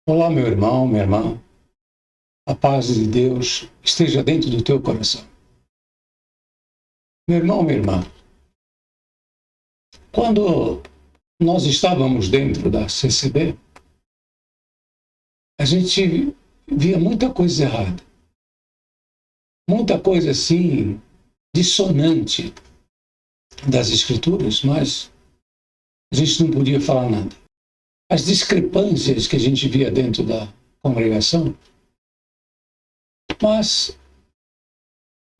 Olá, meu irmão, minha irmã. A paz de Deus esteja dentro do teu coração. Meu irmão, minha irmã, quando nós estávamos dentro da CCB, a gente via muita coisa errada. Muita coisa assim, dissonante das Escrituras, mas a gente não podia falar nada. As discrepâncias que a gente via dentro da congregação, mas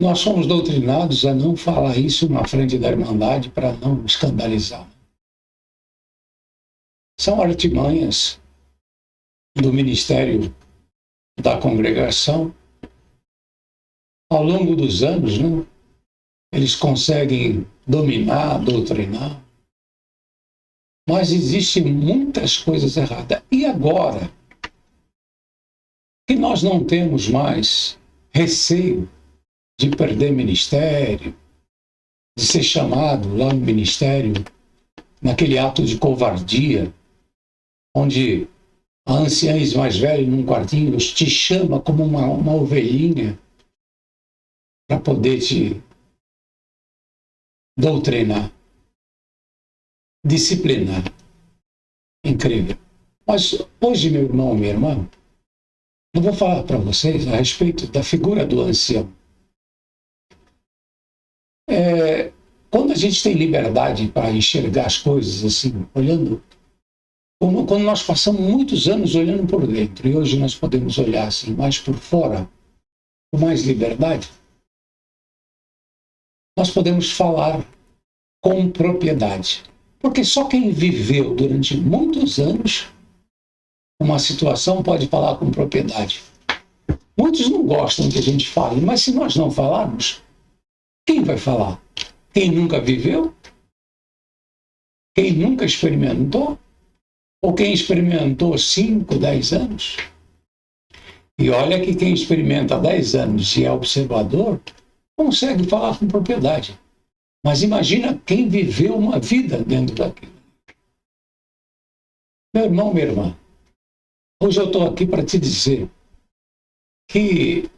nós somos doutrinados a não falar isso na frente da Irmandade para não escandalizar. São artimanhas do ministério da congregação. Ao longo dos anos, né, eles conseguem dominar, doutrinar, mas existem muitas coisas erradas. E agora que nós não temos mais receio de perder ministério, de ser chamado lá no ministério, naquele ato de covardia, onde a anciãs mais velha num quartinho te chama como uma ovelhinha para poder te doutrinar, disciplinar. Incrível. Mas hoje, meu irmão, minha irmã, eu vou falar para vocês a respeito da figura do ancião. Quando a gente tem liberdade para enxergar as coisas assim, olhando, quando nós passamos muitos anos olhando por dentro e hoje nós podemos olhar assim mais por fora, com mais liberdade, nós podemos falar com propriedade. Porque só quem viveu durante muitos anos uma situação pode falar com propriedade. Muitos não gostam que a gente fale, mas se nós não falarmos, quem vai falar? Quem nunca viveu? Quem nunca experimentou? Ou quem experimentou 5, 10 anos? E olha que quem experimenta 10 anos e é observador, consegue falar com propriedade. Mas imagina quem viveu uma vida dentro daquilo. Meu irmão, minha irmã, hoje eu estou aqui para te dizer que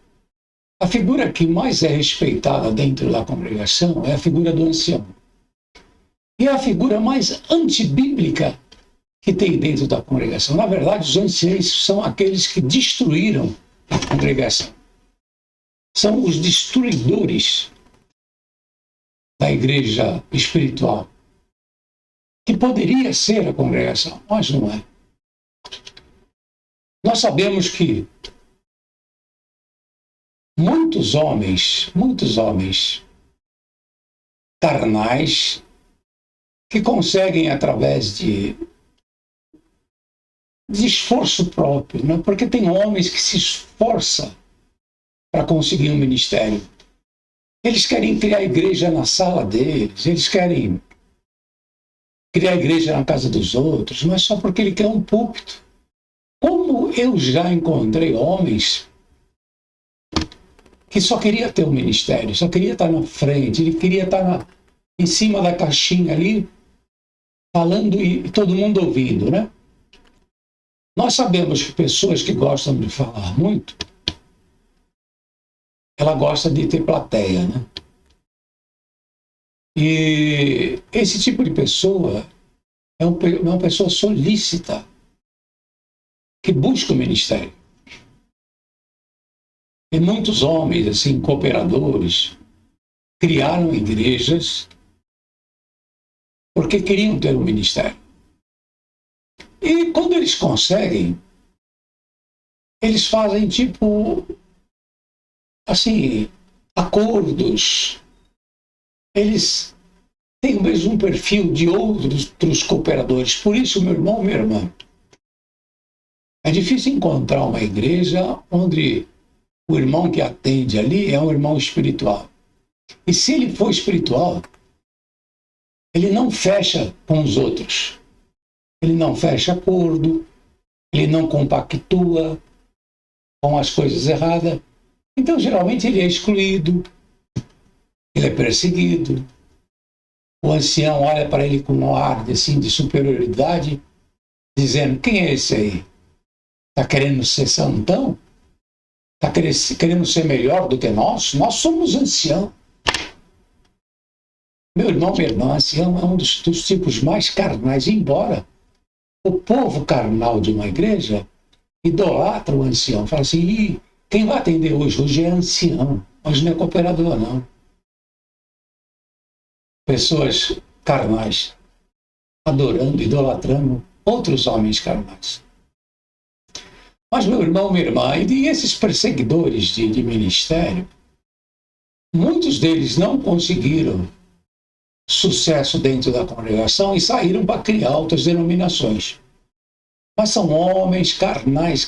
a figura que mais é respeitada dentro da congregação é a figura do ancião. E é a figura mais antibíblica que tem dentro da congregação. Na verdade, os anciãos são aqueles que destruíram a congregação. São os destruidores da igreja espiritual, que poderia ser a congregação, mas não é. Nós sabemos que muitos homens carnais, que conseguem através de esforço próprio, né? Porque tem homens que se esforçam para conseguir um ministério. Eles querem criar igreja na sala deles, eles querem criar igreja na casa dos outros, mas só porque ele quer um púlpito. Como eu já encontrei homens que só queria ter um ministério, só queria estar na frente, ele queria estar em cima da caixinha ali, falando e todo mundo ouvindo, né? Nós sabemos que pessoas que gostam de falar muito, ela gosta de ter plateia, né? E esse tipo de pessoa é uma pessoa solícita, que busca o ministério. E muitos homens, assim, cooperadores, criaram igrejas porque queriam ter um ministério. E quando eles conseguem, eles fazem tipo, assim, acordos. Eles têm o mesmo perfil de outros cooperadores. Por isso, meu irmão, minha irmã, é difícil encontrar uma igreja onde o irmão que atende ali é um irmão espiritual. E se ele for espiritual, ele não fecha com os outros. Ele não fecha acordo, ele não compactua com as coisas erradas. Então, geralmente, ele é excluído, ele é perseguido. O ancião olha para ele com um ar assim, de superioridade, dizendo: quem é esse aí? Está querendo ser santão? Está querendo ser melhor do que nós? Nós somos anciãos. Meu irmão, minha irmã, ancião é um dos tipos mais carnais, embora o povo carnal de uma igreja idolatra o ancião. Fala assim, quem vai atender hoje? Hoje é ancião, hoje não é cooperador, não. Pessoas carnais adorando, idolatrando outros homens carnais. Mas, meu irmão, minha irmã, e esses perseguidores de ministério, muitos deles não conseguiram sucesso dentro da congregação e saíram para criar outras denominações. Mas são homens carnais.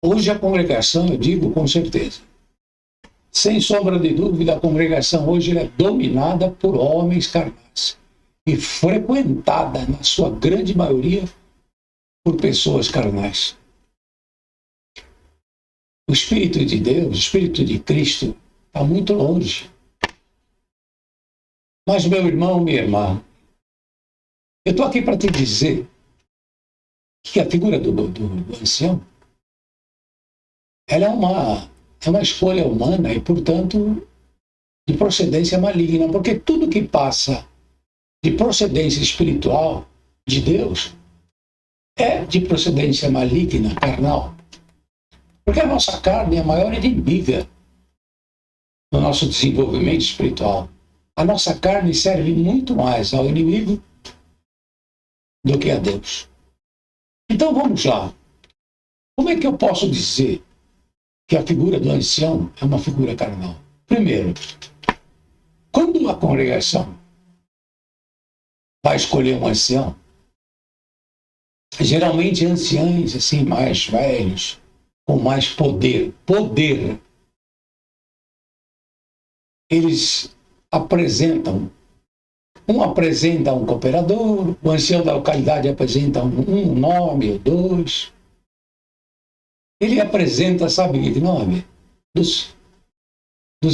Hoje a congregação, eu digo com certeza, sem sombra de dúvida, a congregação hoje é dominada por homens carnais e frequentada, na sua grande maioria, por pessoas carnais. O Espírito de Deus, o Espírito de Cristo, está muito longe. Mas, meu irmão, minha irmã, eu estou aqui para te dizer que a figura do ancião, ela é uma escolha humana e, portanto, de procedência maligna, porque tudo que passa de procedência espiritual de Deus é de procedência maligna, carnal. Porque a nossa carne é a maior inimiga do nosso desenvolvimento espiritual. A nossa carne serve muito mais ao inimigo do que a Deus. Então vamos lá. Como é que eu posso dizer que a figura do ancião é uma figura carnal? Primeiro, quando a congregação vai escolher um ancião, geralmente anciães assim mais velhos, com mais poder, eles apresentam um cooperador, o ancião da localidade apresenta um nome ou dois. Ele apresenta, sabe que nome? Dos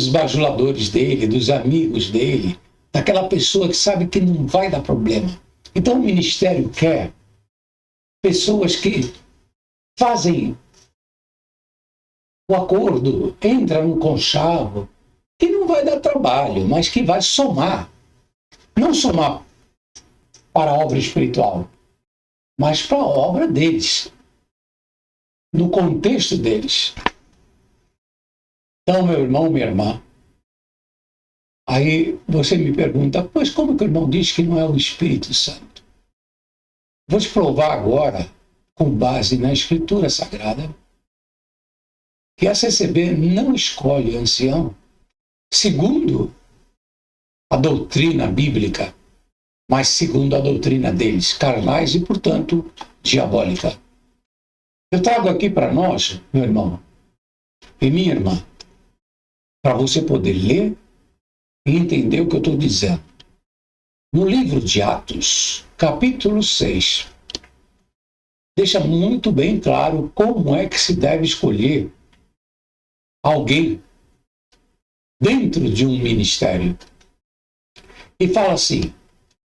bajuladores dele, dos amigos dele, daquela pessoa que sabe que não vai dar problema. Então o ministério quer pessoas que fazem o acordo, entram no conchavo, que não vai dar trabalho, mas que vai somar. Não somar para a obra espiritual, mas para a obra deles, no contexto deles. Então, meu irmão, minha irmã, aí você me pergunta, pois como que o irmão diz que não é o Espírito Santo? Vou te provar agora, com base na Escritura Sagrada, que a CCB não escolhe ancião segundo a doutrina bíblica, mas segundo a doutrina deles, carnais e, portanto, diabólica. Eu trago aqui para nós, meu irmão e minha irmã, para você poder ler e entender o que eu estou dizendo. No livro de Atos, capítulo 6, deixa muito bem claro como é que se deve escolher alguém dentro de um ministério. E fala assim,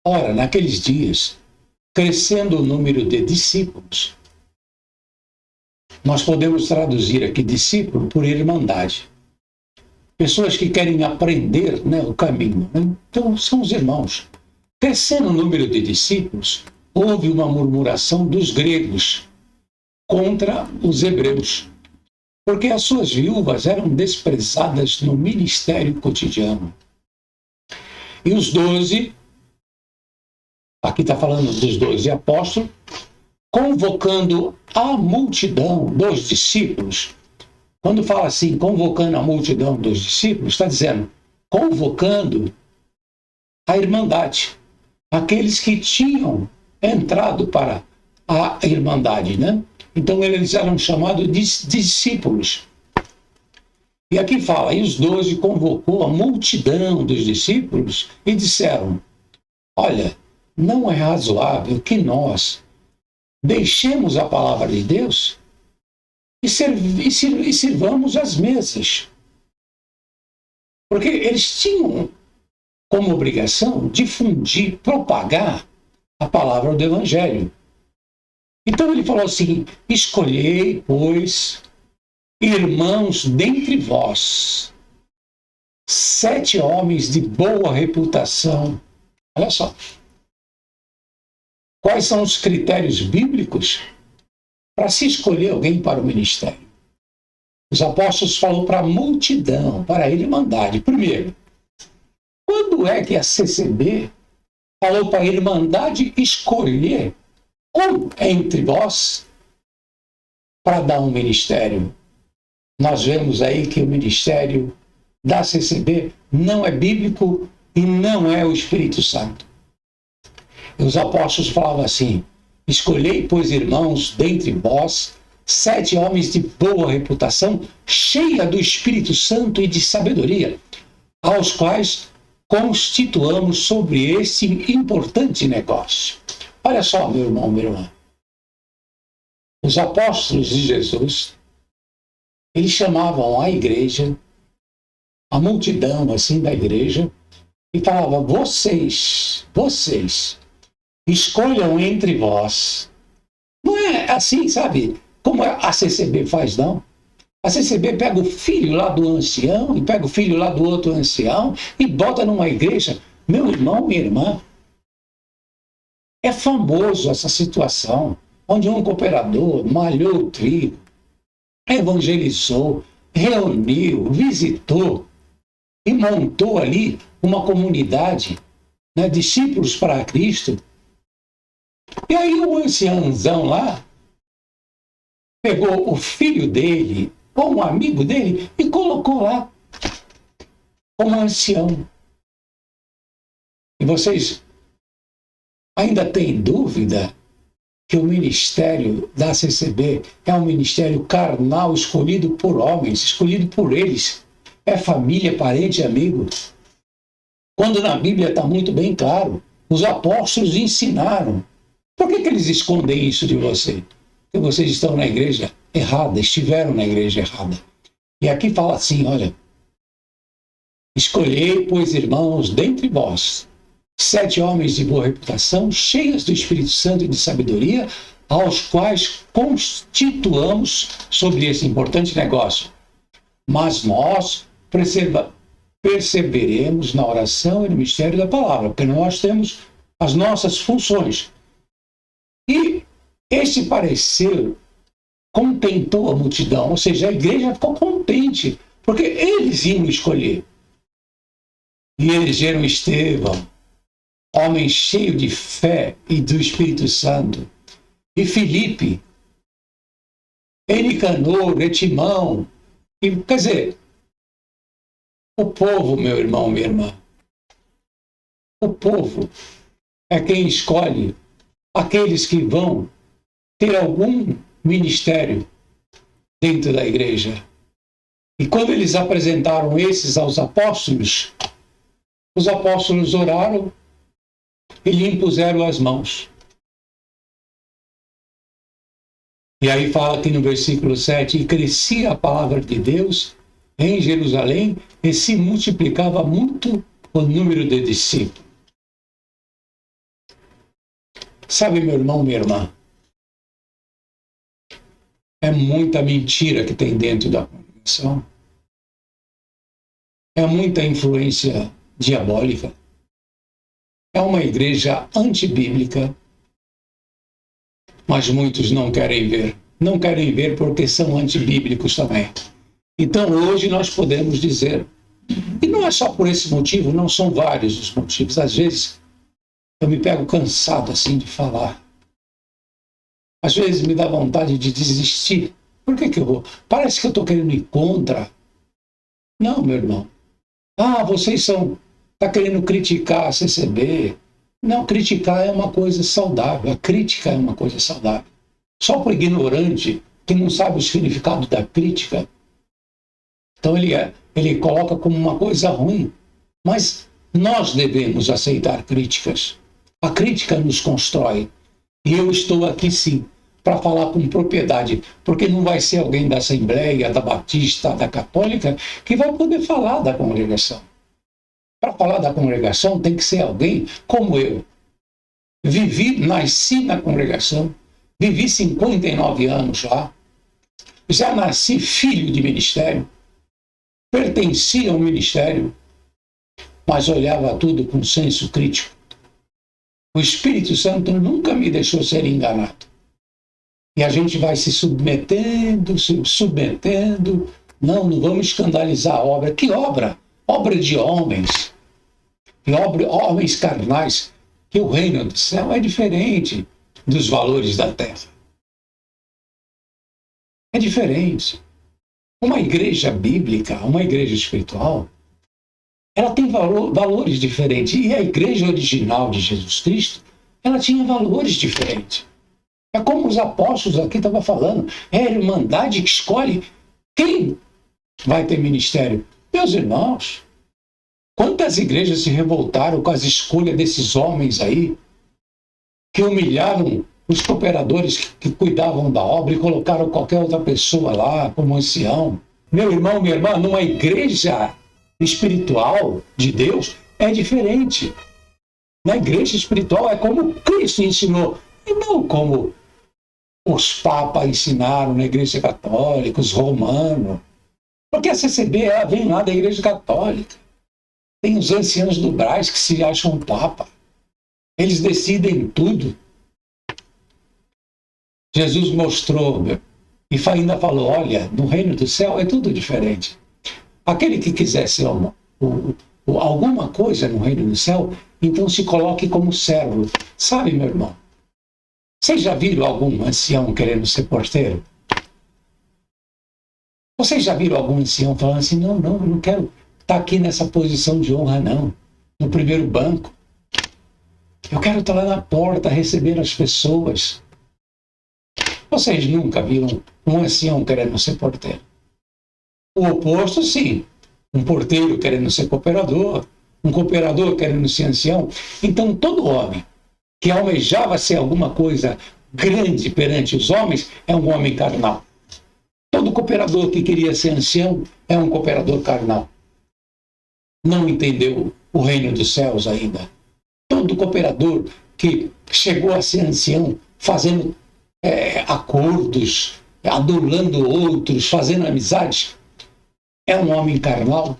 ora, naqueles dias, crescendo o número de discípulos, nós podemos traduzir aqui discípulo por irmandade. Pessoas que querem aprender, o caminho. Então, são os irmãos. Crescendo o número de discípulos, houve uma murmuração dos gregos contra os hebreus, porque as suas viúvas eram desprezadas no ministério cotidiano. E os 12, aqui está falando dos 12 apóstolos, convocando a multidão dos discípulos. Quando fala assim, convocando a multidão dos discípulos, está dizendo, convocando a irmandade, aqueles que tinham entrado para a irmandade, Então eles eram chamados de discípulos. E aqui fala, e os 12 convocou a multidão dos discípulos e disseram, olha, não é razoável que nós deixemos a palavra de Deus e sirvamos as mesas. Porque eles tinham como obrigação difundir, propagar a palavra do Evangelho. Então ele falou assim: escolhei, pois, irmãos dentre vós, 7 homens de boa reputação. Olha só. Quais são os critérios bíblicos para se escolher alguém para o ministério? Os apóstolos falaram para a multidão, para a irmandade. Primeiro, quando é que a CCB falou para a irmandade escolher um entre vós para dar um ministério? Nós vemos aí que o ministério da CCB não é bíblico e não é o Espírito Santo. E os apóstolos falavam assim: escolhei, pois, irmãos, dentre vós, 7 homens de boa reputação, cheia do Espírito Santo e de sabedoria, aos quais constituamos sobre esse importante negócio. Olha só, meu irmão, minha irmã. Os apóstolos de Jesus, eles chamavam a igreja, a multidão assim da igreja, e falavam: vocês, escolham entre vós. Não é assim, sabe, como a CCB faz, não. A CCB pega o filho lá do ancião e pega o filho lá do outro ancião e bota numa igreja. Meu irmão, minha irmã, é famoso essa situação, onde um cooperador malhou o trigo, evangelizou, reuniu, visitou e montou ali uma comunidade, né, discípulos para Cristo. E aí o anciãozão lá pegou o filho dele, ou um amigo dele, e colocou lá como ancião. E vocês ainda têm dúvida que o ministério da CCB é um ministério carnal, escolhido por homens, escolhido por eles? É família, parente, amigo. Quando na Bíblia está muito bem claro, os apóstolos ensinaram. Por que eles escondem isso de você? Porque vocês estão na igreja errada, estiveram na igreja errada. E aqui fala assim, olha: escolhei, pois, irmãos, dentre vós, 7 homens de boa reputação, cheios do Espírito Santo e de sabedoria, aos quais constituamos sobre esse importante negócio. Mas nós perseveremos na oração e no mistério da palavra, porque nós temos as nossas funções. E esse parecer contentou a multidão, ou seja, a igreja ficou contente, porque eles iam escolher. E elegeram Estevão, homem cheio de fé e do Espírito Santo, e Filipe, e Nicanor, e Timão, e, quer dizer, o povo, meu irmão, minha irmã, o povo é quem escolhe aqueles que vão ter algum ministério dentro da igreja. E quando eles apresentaram esses aos apóstolos, os apóstolos oraram e lhe impuseram as mãos. E aí fala aqui no versículo 7, e crescia a palavra de Deus em Jerusalém e se multiplicava muito o número de discípulos. Sabe, meu irmão, minha irmã, é muita mentira que tem dentro da congregação. É muita influência diabólica. É uma igreja antibíblica, mas muitos não querem ver. Não querem ver porque são antibíblicos também. Então hoje nós podemos dizer, e não é só por esse motivo, não são vários os motivos. Às vezes eu me pego cansado assim de falar. Às vezes me dá vontade de desistir. Por que eu vou? Parece que eu estou querendo ir contra. Não, meu irmão. Vocês está querendo criticar a CCB. Não, criticar é uma coisa saudável. A crítica é uma coisa saudável. Só para o ignorante que não sabe o significado da crítica, então ele coloca como uma coisa ruim. Mas nós devemos aceitar críticas. A crítica nos constrói. E eu estou aqui sim para falar com propriedade, porque não vai ser alguém da Assembleia, da Batista, da Católica, que vai poder falar da congregação. Para falar da congregação tem que ser alguém como eu. Nasci na congregação, Vivi 59 anos lá. Já nasci filho de ministério. Pertencia ao ministério, mas olhava tudo com senso crítico. O Espírito Santo nunca me deixou ser enganado. E a gente vai se submetendo, se submetendo. Não vamos escandalizar a obra. Que obra? Obra de homens. E homens carnais. Que o reino do céu é diferente dos valores da terra. É diferente. Uma igreja bíblica, uma igreja espiritual, ela tem valores diferentes. E a igreja original de Jesus Cristo, ela tinha valores diferentes. É como os apóstolos aqui estavam falando. É a irmandade que escolhe quem vai ter ministério. Meus irmãos, quantas igrejas se revoltaram com as escolhas desses homens aí, que humilharam os cooperadores que cuidavam da obra e colocaram qualquer outra pessoa lá como ancião. Meu irmão, minha irmã, numa igreja espiritual de Deus é diferente. Na igreja espiritual é como Cristo ensinou, e não como os papas ensinaram na igreja católica, os romanos. Porque a CCB vem lá da igreja católica. Tem os anciãos do Brás que se acham papa. Eles decidem tudo. Jesus mostrou e ainda falou, olha, no reino do céu é tudo diferente. Aquele que quiser ser alguma coisa no reino do céu, então se coloque como servo. Sabe, meu irmão? Vocês já viram algum ancião querendo ser porteiro? Vocês já viram algum ancião falando assim, não, eu não quero estar aqui nessa posição de honra, não. No primeiro banco. Eu quero estar lá na porta, recebendo as pessoas. Vocês nunca viram um ancião querendo ser porteiro? O oposto, sim. Um porteiro querendo ser cooperador, um cooperador querendo ser ancião. Então, todo homem que almejava ser alguma coisa grande perante os homens é um homem carnal. Todo cooperador que queria ser ancião é um cooperador carnal. Não entendeu o reino dos céus ainda. Todo cooperador que chegou a ser ancião fazendo acordos, adulando outros, fazendo amizades, é um homem carnal.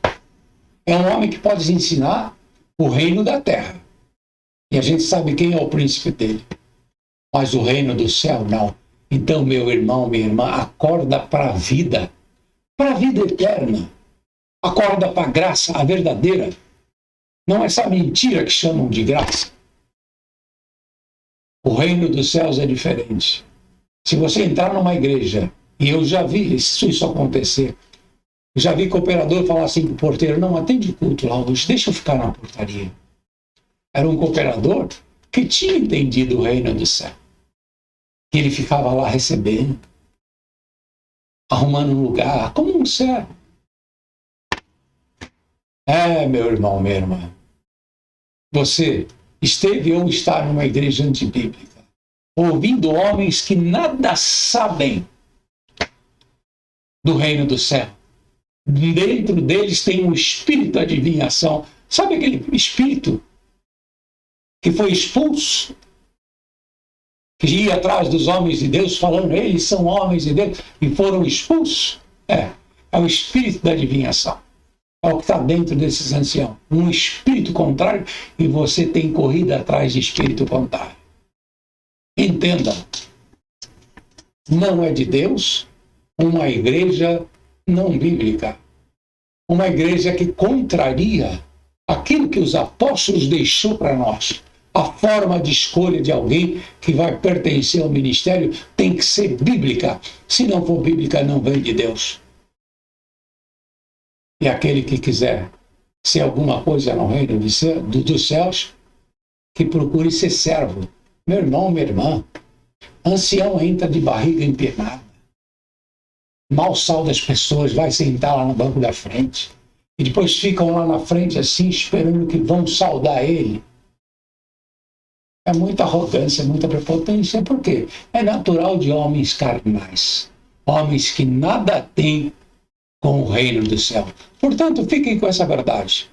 É um homem que pode ensinar o reino da terra. E a gente sabe quem é o príncipe dele. Mas o reino do céu, não. Então, meu irmão, minha irmã, acorda para a vida eterna. Acorda para a graça, a verdadeira. Não essa mentira que chamam de graça. O reino dos céus é diferente. Se você entrar numa igreja, e eu já vi isso acontecer, já vi cooperador falar assim para o porteiro, não, atende culto lá hoje, deixa eu ficar na portaria. Era um cooperador que tinha entendido o reino do céu. Que ele ficava lá recebendo, arrumando um lugar, como um servo. Meu irmão, minha irmã, você esteve ou está numa igreja antibíblica, ouvindo homens que nada sabem do reino do céu. Dentro deles tem um espírito de adivinhação. Sabe aquele espírito que foi expulso? Que ia atrás dos homens de Deus, falando, eles são homens de Deus, e foram expulsos? É o espírito da adivinhação. É o que está dentro desses anciãos. Um espírito contrário, e você tem corrido atrás de espírito contrário. Entenda, não é de Deus uma igreja não bíblica. Uma igreja que contraria aquilo que os apóstolos deixou para nós. A forma de escolha de alguém que vai pertencer ao ministério tem que ser bíblica. Se não for bíblica, não vem de Deus. E aquele que quiser ser alguma coisa no reino dos céus, que procure ser servo. Meu irmão, minha irmã, ancião entra de barriga empinada. Mal sauda as pessoas, vai sentar lá no banco da frente. E depois ficam lá na frente assim, esperando que vão saudar ele. É muita arrogância, muita prepotência. Por quê? É natural de homens carnais. Homens que nada têm com o reino do céu. Portanto, fiquem com essa verdade.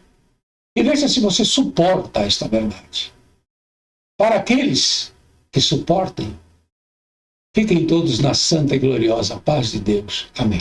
E veja se você suporta esta verdade. Para aqueles que suportem, Fiquem todos na santa e gloriosa paz de Deus. Amém.